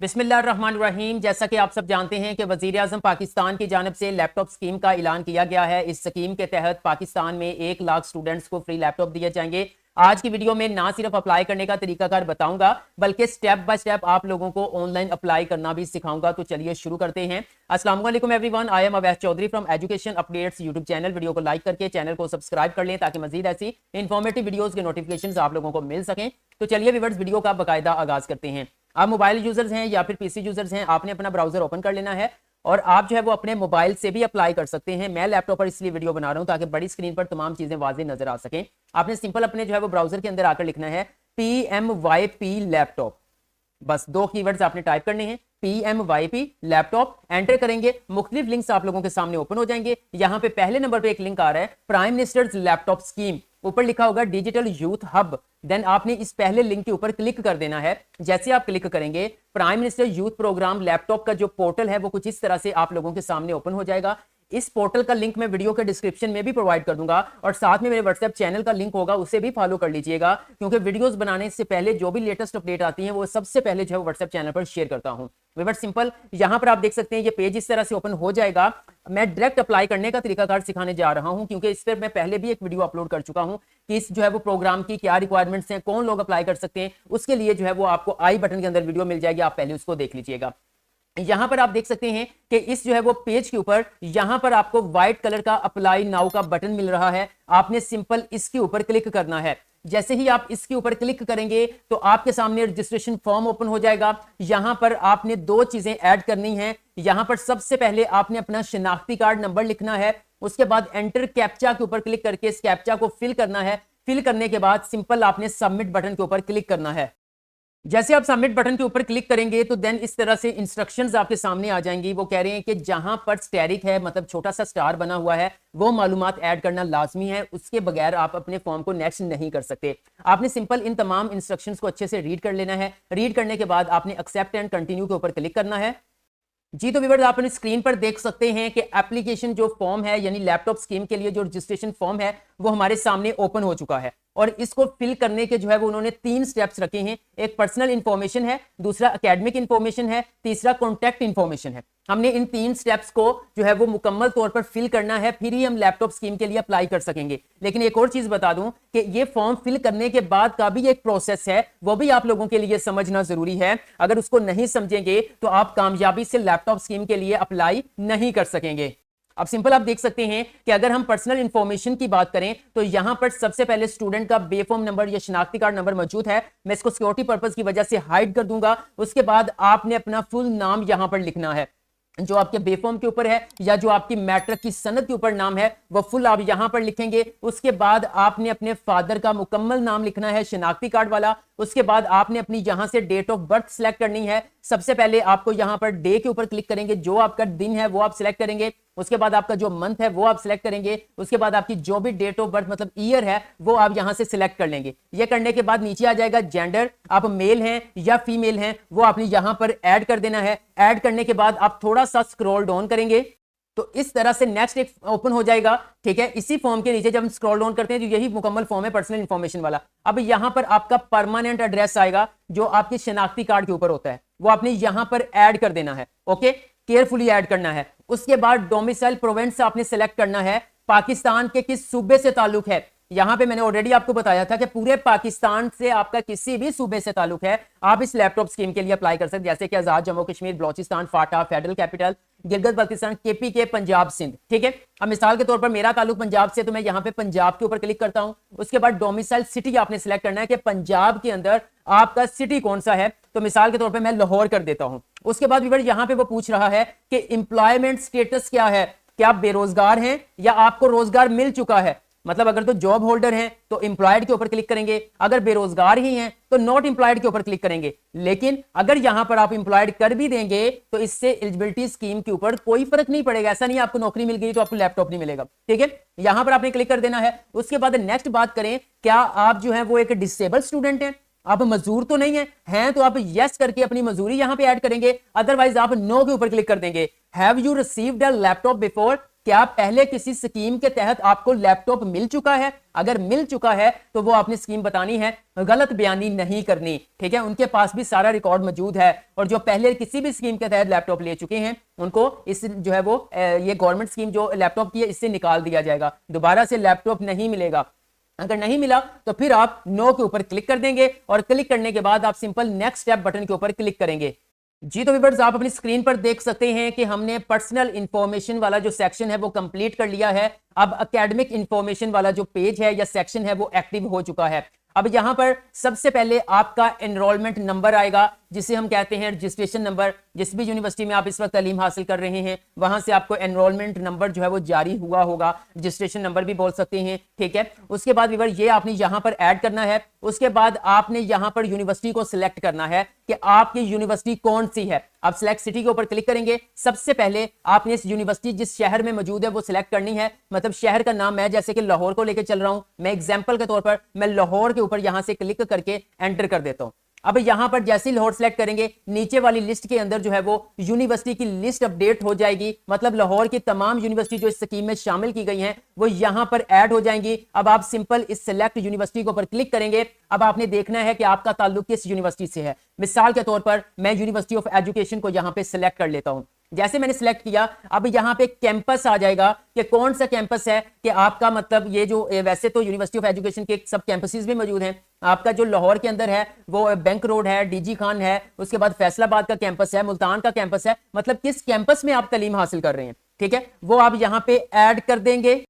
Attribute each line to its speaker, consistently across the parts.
Speaker 1: बिस्मिल्लाहिर्रहमानिर्रहीम। जैसा कि आप सब जानते हैं कि वजीर आजम पाकिस्तान की जानिब से लैपटॉप स्कीम का ऐलान किया गया है। इस स्कीम के तहत पाकिस्तान में 1 लाख स्टूडेंट्स को फ्री लैपटॉप दिए जाएंगे। आज की वीडियो में ना सिर्फ अप्लाई करने का तरीकाकार बताऊंगा बल्कि स्टेप बाय स्टेप आप लोगों को ऑनलाइन अप्लाई करना भी सिखाऊंगा। तो चलिए शुरू करते हैं। अस्सलाम वालेकुम everyone, I am Awais Chaudhry from education updates YouTube channel. Video को लाइक करके चैनल को सब्सक्राइब कर लें ताकि मजीद ऐसी इंफॉर्मेटिव वीडियोस के नोटिफिकेशन आप लोगों को मिल सकें। तो चलिए व्यूअर्स, वीडियो का बाकायदा आगाज करते हैं। आप मोबाइल यूजर्स हैं या फिर पीसी यूजर्स हैं, आपने अपना ब्राउजर ओपन कर लेना है और आप जो है वो अपने मोबाइल से भी अप्लाई कर सकते हैं। मैं लैपटॉप पर इसलिए वीडियो बना रहा हूं ताकि बड़ी स्क्रीन पर तमाम चीजें वाज़ेह नजर आ सकें। आपने सिंपल अपने जो है वो ब्राउजर के अंदर आकर लिखना है PMYP लैपटॉप। बस 2 कीवर्ड्स आपने टाइप करने हैं, PMYP लैपटॉप। एंटर करेंगे, मुख्तलिफ लिंक्स आप लोगों के सामने ओपन हो जाएंगे। यहाँ पे पहले नंबर पे एक लिंक आ रहा है प्राइम मिनिस्टर्स लैपटॉप स्कीम, ऊपर लिखा होगा डिजिटल यूथ हब। देन आपने इस पहले लिंक के ऊपर क्लिक कर देना है। जैसे आप क्लिक करेंगे, prime minister youth programme laptop का जो पोर्टल है वो कुछ इस तरह से आप लोगों के सामने ओपन हो जाएगा। इस पोर्टल का लिंक मैं वीडियो के डिस्क्रिप्शन में भी प्रोवाइड कर दूंगा और साथ में मेरे व्हाट्सएप चैनल का लिंक होगा, उसे भी फॉलो कर लीजिएगा, क्योंकि वीडियोस बनाने से पहले जो भी लेटेस्ट अपडेट आती है वो सबसे पहले जो है व्हाट्सएप चैनल पर शेयर करता हूं। व्यूअर्स सिंपल यहां पर आप देख सकते हैं ये पेज इस तरह से ओपन हो जाएगा। मैं डायरेक्ट अप्लाई करने का तरीकाकार सिखाने जा रहा हूं, क्योंकि इस पर मैं पहले भी एक वीडियो अपलोड कर चुका हूं कि इस जो है वो प्रोग्राम की क्या रिक्वायरमेंट्स हैं, कौन लोग अप्लाई कर सकते हैं। उसके लिए जो है वो आपको आई बटन के अंदर वीडियो मिल जाएगी, आप पहले उसको देख लीजिएगा। यहां पर आप देख सकते हैं कि इस जो है वो पेज के ऊपर यहां पर आपको व्हाइट कलर का अप्लाई नाउ का बटन मिल रहा है। आपने सिंपल इसके ऊपर क्लिक करना है। जैसे ही आप इसके ऊपर क्लिक करेंगे तो आपके सामने रजिस्ट्रेशन फॉर्म ओपन हो जाएगा। यहां पर आपने 2 चीजें ऐड करनी है। यहां पर सबसे पहले आपने अपना शनाख्ती कार्ड नंबर लिखना है, उसके बाद एंटर कैप्चा के ऊपर क्लिक करके इस कैप्चा को फिल करना है। फिल करने के बाद सिंपल आपने सबमिट बटन के ऊपर क्लिक करना है। जैसे आप सबमिट बटन के ऊपर क्लिक करेंगे तो देन इस तरह से इंस्ट्रक्शंस आपके सामने आ जाएंगी। वो कह रहे हैं कि जहां पर स्टेरिक है, मतलब छोटा सा स्टार बना हुआ है, वो मालूमात ऐड करना लाजमी है। उसके बगैर आप अपने फॉर्म को नेक्स्ट नहीं कर सकते। आपने सिंपल इन तमाम इंस्ट्रक्शंस को अच्छे से रीड कर लेना है। रीड करने के बाद आपने एक्सेप्ट एंड कंटिन्यू के ऊपर क्लिक करना है। जी तो व्यूअर्स, आप अपनी स्क्रीन पर देख सकते हैं कि एप्लीकेशन जो फॉर्म है यानी लैपटॉप स्कीम के लिए जो रजिस्ट्रेशन फॉर्म है वो हमारे सामने ओपन हो चुका है और इसको फिल करने के जो है वो उन्होंने 3 स्टेप्स रखे हैं। एक पर्सनल इंफॉर्मेशन है, दूसरा एकेडमिक इंफॉर्मेशन है, तीसरा कॉन्टैक्ट इंफॉर्मेशन है। हमने इन 3 स्टेप्स को जो है वो मुकम्मल तौर पर फिल करना है, फिर ही हम लैपटॉप स्कीम के लिए अप्लाई कर सकेंगे। लेकिन एक और चीज बता दूं कि ये फॉर्म फिल करने के बाद का भी एक प्रोसेस है, वो भी आप लोगों के लिए समझना जरूरी है। अगर उसको नहीं समझेंगे तो आप कामयाबी से लैपटॉप स्कीम के लिए अप्लाई नहीं कर सकेंगे। अब सिंपल आप देख सकते हैं कि अगर हम पर्सनल इंफॉर्मेशन की बात करें तो यहां पर सबसे पहले स्टूडेंट का बेफॉर्म नंबर या शनाख्ती कार्ड नंबर मौजूद है। मैं इसको सिक्योरिटी पर्पस की वजह से हाइड कर दूंगा। उसके बाद आपने अपना फुल नाम यहां पर लिखना है, जो आपके बेफॉर्म के ऊपर है या जो आपकी मैट्रिक की सनद के ऊपर नाम है वो फुल आप यहां पर लिखेंगे। उसके बाद आपने अपने फादर का मुकम्मल नाम लिखना है, शनाख्ती कार्ड वाला। उसके बाद आपने अपनी यहां से डेट ऑफ बर्थ सिलेक्ट करनी है। सबसे पहले आपको यहां पर डे के ऊपर क्लिक करेंगे, जो आपका दिन है वो आप सिलेक्ट करेंगे। उसके बाद आपका जो मंथ है वो आप सिलेक्ट करेंगे। उसके बाद आपकी जो भी डेट ऑफ बर्थ मतलब ईयर है वो आप यहां से सिलेक्ट कर लेंगे। ये करने के बाद नीचे आ जाएगा जेंडर, आप मेल हैं या फीमेल हैं वो आपने यहां पर ऐड कर देना है। ऐड करने के बाद आप थोड़ा सा स्क्रॉल डाउन करेंगे तो इस तरह से नेक्स्ट एक ओपन हो जाएगा। ठीक है, इसी फॉर्म के नीचे जब हम स्क्रॉल डाउन करते हैं तो यही मुकम्मल फॉर्म है पर्सनल इंफॉर्मेशन वाला। अब यहां पर आपका परमानेंट एड्रेस आएगा जो आपके शनाख्ती कार्ड के ऊपर होता है, वो आपने यहां पर ऐड कर देना है। ओके, केयरफुली ऐड करना है। उसके बाद डोमिसाइल प्रोविंस आपने सेलेक्ट करना है, पाकिस्तान के किस सूबे से ताल्लुक है। यहां पे मैंने ऑलरेडी आपको बताया था कि पूरे पाकिस्तान से आपका किसी भी सूबे से ताल्लुक है, आप इस लैपटॉप स्कीम के लिए अप्लाई कर सकते हैं। जैसे कि आजाद जम्मू कश्मीर, बलोचिस्तान, फाटा, फेडरल कैपिटल, गिलगित बल्तिस्तान, केपीके, पंजाब, सिंध। ठीक है, अब मिसाल के तौर पर मेरा ताल्लुक पंजाब से, तो मैं यहां पे पंजाब के ऊपर क्लिक करता हूं। उसके बाद डोमिसाइल सिटी आपने सिलेक्ट करना है कि पंजाब के अंदर आपका सिटी कौन सा है, तो मिसाल के तौर पर मैं लाहौर कर देता हूं। उसके बाद व्यूअर यहां पे वो पूछ रहा है कि एम्प्लॉयमेंट स्टेटस क्या है, क्या आप बेरोजगार हैं या आपको रोजगार मिल चुका है। मतलब अगर तो जॉब होल्डर हैं तो एम्प्लॉयड के ऊपर क्लिक करेंगे, अगर बेरोजगार ही हैं तो नॉट एम्प्लॉयड के ऊपर क्लिक करेंगे। लेकिन अगर यहां पर आप एम्प्लॉयड कर भी देंगे तो इससे एलिजिबिलिटी स्कीम के ऊपर कोई फर्क नहीं पड़ेगा। ऐसा नहीं आपको नौकरी मिल गई तो आपको लैपटॉप नहीं मिलेगा। ठीक है, यहां पर आपने क्लिक कर देना है। उसके बाद नेक्स्ट बात करें, क्या आप जो है वो एक डिसेबल स्टूडेंट हैं, आप मजदूर तो नहीं हैं तो आप यस करके अपनी मजदूरी यहां पे ऐड करेंगे, अदरवाइज आप नो के ऊपर क्लिक कर देंगे। Have you received a laptop before, क्या पहले किसी स्कीम के तहत आपको लैपटॉप मिल चुका है? अगर मिल चुका है तो वो आपने स्कीम बतानी है, गलत बयानी नहीं करनी, ठीक है। उनके पास भी सारा रिकॉर्ड मौजूद है, और जो पहले किसी भी स्कीम के तहत लैपटॉप ले चुके हैं उनको इस जो है वो ये गवर्नमेंट स्कीम जो लैपटॉप की है इससे निकाल दिया जाएगा, दोबारा से लैपटॉप नहीं मिलेगा। अगर नहीं मिला तो फिर आप नो के ऊपर क्लिक कर देंगे, और क्लिक करने के बाद आप सिंपल नेक्स्ट स्टेप बटन के ऊपर क्लिक करेंगे। जी तो व्यूअर्स, आप अपनी स्क्रीन पर देख सकते हैं कि हमने पर्सनल इंफॉर्मेशन वाला जो सेक्शन है वो कंप्लीट कर लिया है। अब एकेडमिक इंफॉर्मेशन वाला जो पेज है या सेक्शन है वो एक्टिव हो चुका है। अब यहां पर सबसे पहले आपका एनरोलमेंट नंबर आएगा, जिसे हम कहते हैं रजिस्ट्रेशन नंबर। जिस भी यूनिवर्सिटी में आप इस वक्त तालीम हासिल कर रहे हैं वहां से आपको एनरोलमेंट नंबर जो है वो जारी हुआ होगा, रजिस्ट्रेशन नंबर भी बोल सकते हैं, ठीक है। उसके बाद व्यूअर ये आपने यहां पर ऐड करना है। उसके बाद आपने यहां पर यूनिवर्सिटी को सिलेक्ट करना है कि आपकी यूनिवर्सिटी कौन सी है। आप सिलेक्ट सिटी के ऊपर क्लिक करेंगे। सबसे पहले आपने इस यूनिवर्सिटी जिस शहर में मौजूद है वो सिलेक्ट करनी है, मतलब शहर का नाम। मैं जैसे कि लाहौर को लेकर चल रहा हूं, मैं एग्जाम्पल के तौर पर मैं लाहौर के ऊपर यहां से क्लिक करके एंटर कर देता हूं। अब यहां पर जैसे ही लाहौर सेलेक्ट करेंगे, नीचे वाली लिस्ट के अंदर जो है वो यूनिवर्सिटी की लिस्ट अपडेट हो जाएगी, मतलब लाहौर की तमाम यूनिवर्सिटी जो इस स्कीम में शामिल की गई हैं वो यहां पर ऐड हो जाएंगी। अब आप सिंपल इस सिलेक्ट यूनिवर्सिटी के ऊपर क्लिक करेंगे। अब आपने देखना है कि आपका ताल्लुक किस यूनिवर्सिटी से है। मिसाल के तौर पर मैं यूनिवर्सिटी ऑफ एजुकेशन को यहां पे सिलेक्ट कर लेता हूं। जैसे मैंने सिलेक्ट किया, अब यहां पे कैंपस आ जाएगा कि कौन सा कैंपस है, कि आपका मतलब ये जो वैसे तो यूनिवर्सिटी ऑफ एजुकेशन के सब कैंपसेस भी मौजूद हैं। आपका जो लाहौर के अंदर है वो बैंक रोड है, डीजी खान है, उसके बाद फैसलाबाद का कैंपस है, मुल्तान का कैंपस है, मतलब किस कैंपस में आप तालीम हासिल कर रहे हैं, ठीक है, वो आप यहां पे ऐड कर देंगे।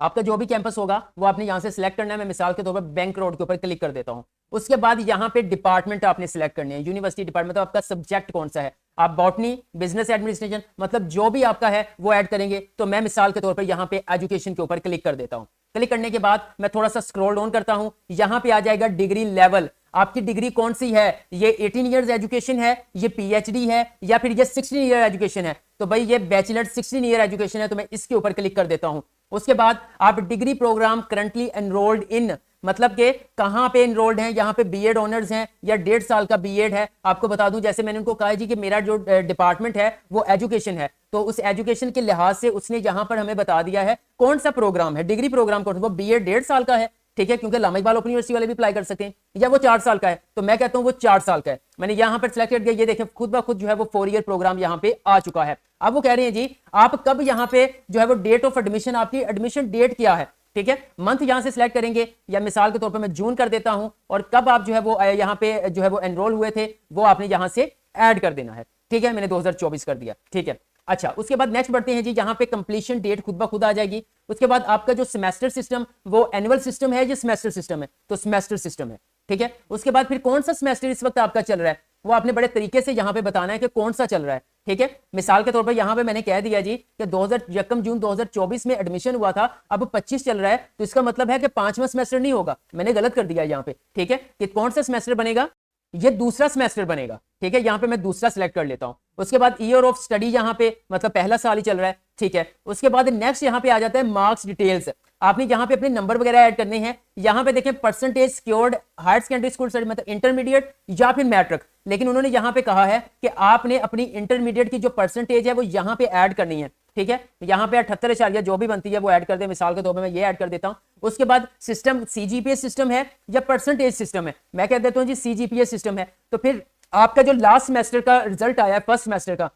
Speaker 1: आपका जो भी कैंपस होगा वो आपने यहां से सिलेक्ट करना है। मैं मिसाल के तौर पर बैंक रोड के ऊपर क्लिक कर देता हूं। उसके बाद यहां पे डिपार्टमेंट आपने सिलेक्ट करनी है, यूनिवर्सिटी डिपार्टमेंट, तो आपका सब्जेक्ट कौन सा है। आप बॉटनी, बिजनेस एडमिनिस्ट्रेशन, मतलब जो भी आपका है वो ऐड करेंगे। तो मैं मिसाल के तौर पर यहां पे एजुकेशन के ऊपर क्लिक कर देता हूं। क्लिक करने के बाद मैं थोड़ा सा स्क्रॉल डाउन करता हूं, यहां पे आ जाएगा डिग्री लेवल। आपकी डिग्री कौन सी है, ये 18 इयर्स एजुकेशन है, ये पीएचडी है, या फिर ये 16 ईयर एजुकेशन है। तो भाई ये बैचलर 16 ईयर एजुकेशन है, तो मैं इसके ऊपर क्लिक कर देता हूं। उसके बाद आप degree programme currently enrolled in, मतलब कि कहां पे एनरोल्ड हैं, यहां पे बीएड ऑनर्स हैं या 1.5 साल का बीएड है। आपको बता दूं, जैसे मैंने उनको कहा जी कि मेरा जो डिपार्टमेंट है वो एजुकेशन है, तो उस एजुकेशन के लिहाज से उसने यहां पर हमें बता दिया है कौन सा प्रोग्राम है, डिग्री प्रोग्राम कौन सा, वो बीएड 1.5 साल का है, ठीक है, क्योंकि लामा इकबाल ओपन यूनिवर्सिटी वाले भी अप्लाई कर सकते हैं, या वो 4 साल का है, तो मैं कहता हूं वो 4 साल का है। मैंने यहां पर सिलेक्ट किया, ये देखें खुद ब खुद जो है वो 4 ईयर प्रोग्राम यहां पे आ चुका है। अब वो कह रहे हैं जी आप कब यहां पे जो है वो डेट ऑफ एडमिशन, आपकी एडमिशन डेट क्या है, ठीक है, मंथ यहां से सिलेक्ट करेंगे, या मिसाल के तौर पर मैं जून कर देता हूं, और कब आप जो है वो यहां पे जो है वो एनरोल हुए थे वो आपने यहां से ऐड कर देना है, ठीक है। मैंने 2024 कर दिया, ठीक है। अच्छा, उसके बाद नेक्स्ट बढ़ते हैं जी, यहां पे कंप्लीशन डेट खुद ब खुद आ जाएगी। उसके बाद आपका जो सेमेस्टर सिस्टम वो एनुअल सिस्टम है या सेमेस्टर सिस्टम है, तो सेमेस्टर सिस्टम है, ठीक है। उसके बाद फिर कौन सा सेमेस्टर इस वक्त आपका चल रहा है वो आपने बड़े तरीके से यहां पे बताना है कि कौन सा चल रहा है, ठीक है। मिसाल के तौर पर यहां पे मैंने कह दिया जी कि 1 जून 2024 में एडमिशन हुआ था, अब 25 चल रहा है, तो इसका मतलब है कि 5वां सेमेस्टर नहीं होगा, मैंने गलत कर दिया यहां पे, ठीक है। कि कौन सा सेमेस्टर बनेगा, ये दूसरा सेमेस्टर बनेगा, ठीक है। यहां पे मैं दूसरा सिलेक्ट कर लेता हूं। उसके बाद ईयर ऑफ स्टडी यहां पे मतलब पहला साल ही चल रहा है, ठीक है। उसके बाद नेक्स्ट यहां पे आ जाता है मार्क्स डिटेल्स। आपने यहां पे अपने नंबर वगैरह ऐड करने हैं। यहां पे देखें percentage secured higher secondary school study, मतलब इंटरमीडिएट या फिर मैट्रिक, लेकिन उन्होंने यहां पे कहा है कि आपने अपनी इंटरमीडिएट की जो परसेंटेज है वो यहां पे ऐड करनी है, ठीक है। यहां पे 78 जो भी बनती है वो ऐड कर दे, मिसाल के तौर पर मैं ये ऐड कर देता हूं। उसके बाद सिस्टम सीजीपीएस सिस्टम है या परसेंटेज सिस्टम है, मैं कह देता हूं जी सीजीपीएस सिस्टम है। तो फिर आपका जो लास्ट सेमेस्टर का रिजल्ट आया है फर्स्ट सेमेस्टर का,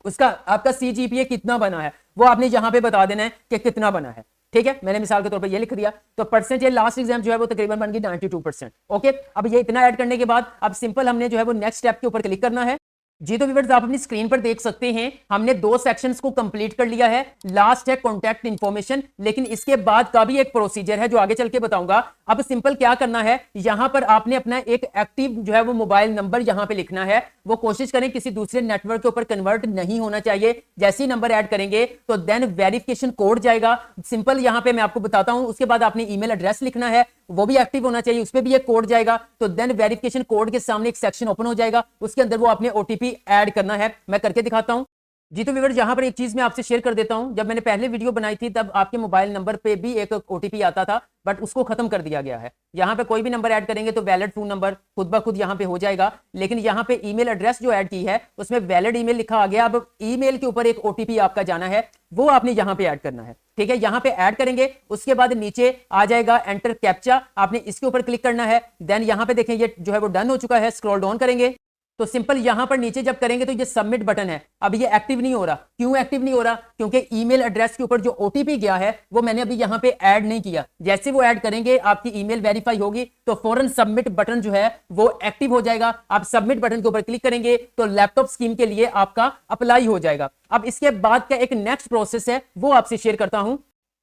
Speaker 1: उसका आपका सीजीपीए कितना बना है वो आपने यहां पे बता देना है कि कितना बना है, ठीक है। मैंने मिसाल के तौर पर ये लिख दिया, तो परसेंटेज लास्ट एग्जाम जो है वो तकरीबन बन गई 92%, ओके। अब ये इतना ऐड करने के बाद अब सिंपल हमने जो है वो नेक्स्ट स्टेप के ऊपर क्लिक करना है। जी तो व्यूअर्स, आप अपनी स्क्रीन पर देख सकते हैं हमने 2 सेक्शंस को कंप्लीट कर लिया है। लास्ट है कॉन्टैक्ट इंफॉर्मेशन, लेकिन इसके बाद का भी एक प्रोसीजर है जो आगे चल के बताऊंगा। अब सिंपल क्या करना है, यहां पर आपने अपना एक एक्टिव जो है वो मोबाइल नंबर यहां पे लिखना है। वो कोशिश करें किसी दूसरे नेटवर्क के ऊपर कन्वर्ट नहीं होना चाहिए। जैसे ही नंबर ऐड करेंगे तो देन वेरिफिकेशन कोड जाएगा। सिंपल यहां पे मैं आपको बताता हूं। उसके बाद आपने ईमेल एड्रेस लिखना है, वो भी एक्टिव होना चाहिए, उस पर भी एक कोड जाएगा। तो देन वेरिफिकेशन कोड के सामने एक सेक्शन ओपन हो जाएगा, उसके अंदर वो आपने ओटीपी ऐड करना है। मैं करके दिखाता हूं। जी तो व्यूअर्स यहाँ पर एक चीज मैं आपसे शेयर कर देता हूं, जब मैंने पहले वीडियो बनाई थी तब आपके मोबाइल नंबर पे भी एक ओटीपी आता था, बट उसको खत्म कर दिया गया है। यहाँ पे कोई भी नंबर ऐड करेंगे तो वैलिड फोन नंबर खुद ब खुद यहाँ पे हो जाएगा, लेकिन यहाँ पे ईमेल एड्रेस जो ऐड की है उसमें वैलिड ईमेल लिखा आ गया। अब ईमेल के ऊपर एक ओटीपी आपका जाना है, वो आपने यहाँ पे ऐड करना है। ठीक है, यहाँ पे ऐड करेंगे, उसके बाद नीचे आ जाएगा एंटर कैप्चा, आपने इसके ऊपर क्लिक करना है। देन यहाँ पे देखें ये जो है वो डन हो चुका है। स्क्रॉल डाउन करेंगे तो सिंपल यहां पर नीचे जब करेंगे तो ये सबमिट बटन है, अब ये एक्टिव नहीं हो रहा। क्यों एक्टिव नहीं हो रहा? क्योंकि ईमेल एड्रेस के ऊपर जो ओटीपी गया है वो मैंने अभी यहां पे ऐड नहीं किया। जैसे वो ऐड करेंगे आपकी ईमेल वेरीफाई होगी तो फौरन सबमिट बटन जो है वो एक्टिव हो जाएगा। आप सबमिट बटन के ऊपर क्लिक करेंगे तो लैपटॉप स्कीम के लिए आपका अप्लाई हो जाएगा। अब इसके बाद का एक नेक्स्ट प्रोसेस है वो आपसे शेयर करता हूं।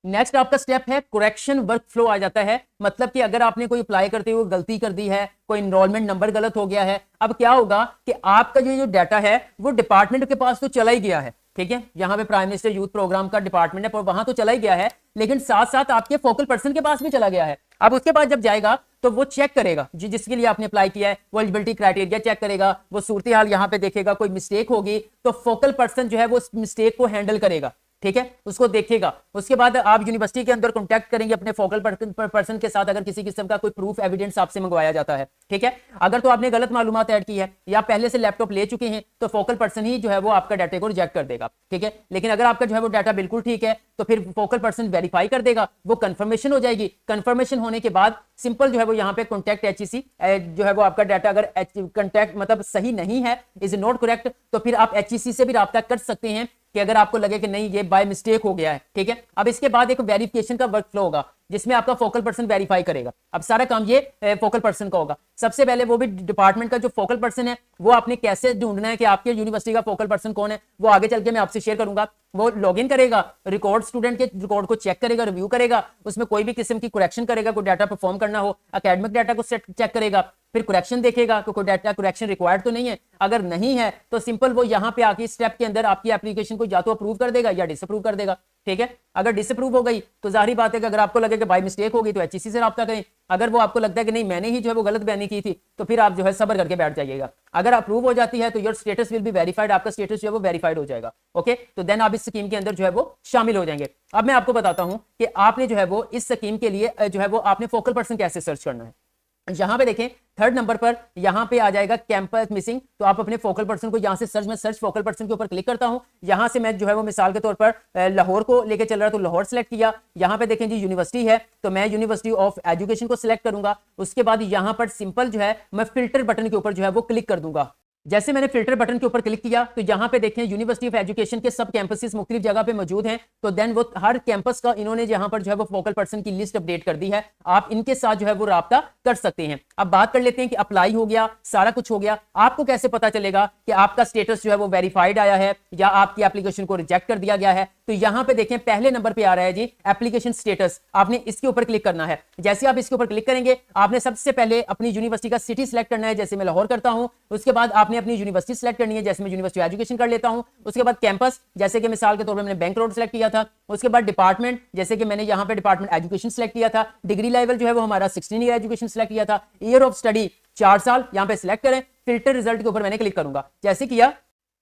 Speaker 1: नेक्स्ट आपका स्टेप है करेक्शन वर्क फ्लो आ जाता है। मतलब कि अगर आपने कोई अप्लाई करते हुए गलती कर दी है, कोई इनरोलमेंट नंबर गलत हो गया है, अब क्या होगा कि आपका जो डाटा है वो डिपार्टमेंट के पास तो चला ही गया है। ठीक है, यहां पे प्राइम मिनिस्टर यूथ प्रोग्राम का डिपार्टमेंट है, वहां तो चला ही गया है, लेकिन साथ साथ आपके फोकल पर्सन के पास भी चला गया है। अब उसके बाद जब जाएगा तो वो चेक करेगा जिसके लिए आपने अप्लाई किया है, वो एलिजिबिलिटी क्राइटेरिया चेक करेगा, वो सूरत हाल यहां पे देखेगा, कोई मिस्टेक होगी तो फोकल पर्सन जो है वो उस मिस्टेक को हैंडल करेगा। ठीक है, उसको देखेगा। उसके बाद आप यूनिवर्सिटी के अंदर कांटेक्ट करेंगे अपने फोकल पर्सन के साथ, अगर किसी किस्म का कोई प्रूफ एविडेंस आपसे मंगवाया जाता है। ठीक है, अगर तो आपने गलत मालूमात ऐड की है या पहले से लैपटॉप ले चुके हैं तो फोकल पर्सन ही जो है वो आपका डाटा को रिजेक्ट कर देगा। ठीक है, लेकिन अगर आपका जो है वो डाटा बिल्कुल ठीक है तो फिर फोकल पर्सन वेरीफाई कर देगा, वो कंफर्मेशन हो जाएगी। कंफर्मेशन होने के बाद सिंपल जो है वो यहाँ पे कॉन्टैक्ट एचईसी जो है वो आपका डाटा अगर कॉन्टैक्ट मतलब सही नहीं है, इज नॉट करेक्ट, तो फिर आप एचईसी से भी राब्ता कर सकते हैं कि अगर आपको लगे कि नहीं ये बाय मिस्टेक हो गया है। ठीक है, अब इसके बाद एक वेरिफिकेशन का वर्क फ्लो होगा जिसमें आपका फोकल पर्सन वेरीफाई करेगा। अब सारा काम ये फोकल पर्सन का होगा। सबसे पहले वो भी डिपार्टमेंट का जो फोकल पर्सन है वो आपने कैसे ढूंढना है कि आपके यूनिवर्सिटी का फोकल पर्सन कौन है, वो आगे चल के मैं आपसे शेयर करूंगा। वो लॉगिन करेगा, रिकॉर्ड स्टूडेंट के रिकॉर्ड को चेक करेगा, रिव्यू करेगा, उसमें कोई भी किस्म की करेक्शन करेगा, कोई डाटा परफॉर्म करना हो, एकेडमिक डाटा को चेक करेगा, फिर करेक्शन देखेगा कि कोई डाटा करेक्शन रिक्वायर्ड तो नहीं है। अगर नहीं है तो सिंपल वो यहाँ पे आके स्टेप के अंदर आपकी एप्लीकेशन को या तो अप्रूव कर देगा या डिसअप्रूव कर देगा। ठीक है, अगर डिसअप्रूव हो गई तो जाहिर बात है कि अगर आपको लगे कि बाय मिस्टेक होगी तो एचईसी से राब्ता करें। अगर वो आपको लगता है कि नहीं मैंने ही जो है वो गलत बयानी की थी तो फिर आप जो है सब्र करके बैठ जाइएगा। अगर अप्रूव हो जाती है तो your status will be verified, आपका स्टेटस जो है वो वेरीफाइड हो जाएगा। ओके, तो देन आप इस स्कीम के अंदर जो है वो शामिल हो जाएंगे। अब मैं आपको बताता हूं कि आपने जो है वो इस स्कीम के लिए जो है वो आपने फोकल पर्सन कैसे सर्च करना है। यहां पे देखें थर्ड नंबर पर यहां पे आ जाएगा कैंपस मिसिंग, तो आप अपने फोकल पर्सन को यहां से सर्च में सर्च फोकल पर्सन के ऊपर क्लिक करता हूं। यहां से मैं जो है वो मिसाल के तौर पर लाहौर को लेके चल रहा तो लाहौर सेलेक्ट किया। यहां पे देखें जी यूनिवर्सिटी है तो मैं यूनिवर्सिटी ऑफ एजुकेशन को सिलेक्ट करूंगा। उसके बाद यहां पर सिंपल जो है मैं फिल्टर बटन के ऊपर जो है वो क्लिक कर दूंगा। जैसे मैंने फिल्टर बटन के ऊपर क्लिक किया तो यहां पे देखें यूनिवर्सिटी ऑफ एजुकेशन के सब कैंपसेस मुख्तलिफ जगह पे मौजूद हैं, तो देन वो हर कैंपस का इन्होंने यहां पर जो है वो फोकल पर्सन की लिस्ट अपडेट कर दी है। आप इनके साथ जो है वो राब्ता कर सकते हैं। अब बात कर लेते हैं कि अप्लाई हो गया, सारा कुछ हो गया, आपको कैसे पता चलेगा कि आपका स्टेटस जो है वो वेरीफाइड आया है या आपकी एप्लीकेशन को रिजेक्ट कर दिया गया है। तो यहां पे देखें पहले नंबर पे आ रहा है जी एप्लीकेशन स्टेटस, आपने इसके ऊपर क्लिक करना है। जैसे आप इसके ऊपर क्लिक करेंगे आपने सबसे पहले अपनी यूनिवर्सिटी का सिटी सिलेक्ट करना है, जैसे मैं लाहौर करता हूं। उसके बाद आपने अपनी यूनिवर्सिटी सेलेक्ट करनी है, जैसे मैं यूनिवर्सिटी एजुकेशन कर लेता हूं। उसके बाद कैंपस, जैसे कि मिसाल के तौर पर मैंने बैंक रोड सेलेक्ट किया था। उसके बाद डिपार्टमेंट, जैसे कि मैंने यहां पे डिपार्टमेंट एजुकेशन सेलेक्ट किया था। डिग्री लेवल जो है वो हमारा 16 ईयर एजुकेशन सेलेक्ट किया था। ईयर ऑफ स्टडी 4 साल यहां पे सिलेक्ट करें। फिल्टर रिजल्ट के ऊपर मैंने क्लिक करूंगा। जैसे किया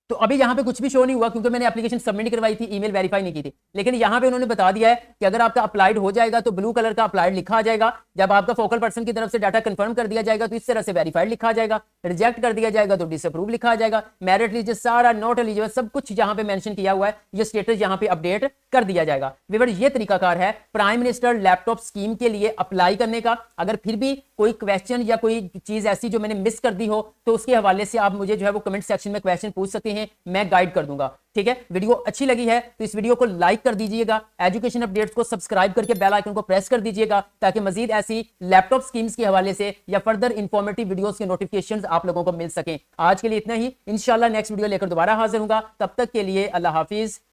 Speaker 1: तो अभी यहां पे कुछ भी शो नहीं हुआ क्योंकि मैंने एप्लीकेशन सबमिट करवाई थी, ईमेल वेरीफाई नहीं की थी। लेकिन यहां पे उन्होंने बता दिया है कि अगर आपका अप्लाइड हो जाएगा तो ब्लू कलर का अप्लाइड लिखा आ जाएगा। जब आपका फोकल पर्सन की तरफ से डाटा कंफर्म कर दिया जाएगा तो इस तरह से वेरीफाइड लिखा आ जाएगा, रिजेक्ट कर दिया जाएगा तो डिसअप्रूव लिखा आ जाएगा, मेरिट लिस्ट सारा नॉट एलिजिबल सब कुछ यहां पे मेंशन किया हुआ है। ये स्टेटस यहां पे अपडेट कर दिया जाएगा। व्यूअर ये तरीकाकार है प्राइम मिनिस्टर लैपटॉप स्कीम के लिए अप्लाई करने का। अगर फिर भी कोई क्वेश्चन या कोई चीज ऐसी जो मैंने मिस कर दी हो तो उसके हवाले से आप मुझे जो है वो कमेंट सेक्शन में क्वेश्चन पूछ सकते हैं, मैं गाइड कर दूंगा। ठीक है, वीडियो अच्छी लगी है तो इस वीडियो को लाइक कर दीजिएगा, एजुकेशन अपडेट्स को सब्सक्राइब करके बेल आइकन को प्रेस कर दीजिएगा ताकि मजीद ऐसी लैपटॉप स्कीम्स के हवाले से या फर्दर इंफॉर्मेटिव वीडियोस के नोटिफिकेशंस आप लोगों को मिल सकें। आज के लिए इतना ही, इंशाल्लाह नेक्स्ट वीडियो लेकर दोबारा हाजिर होगा। तब तक के लिए अल्लाह हाफिज।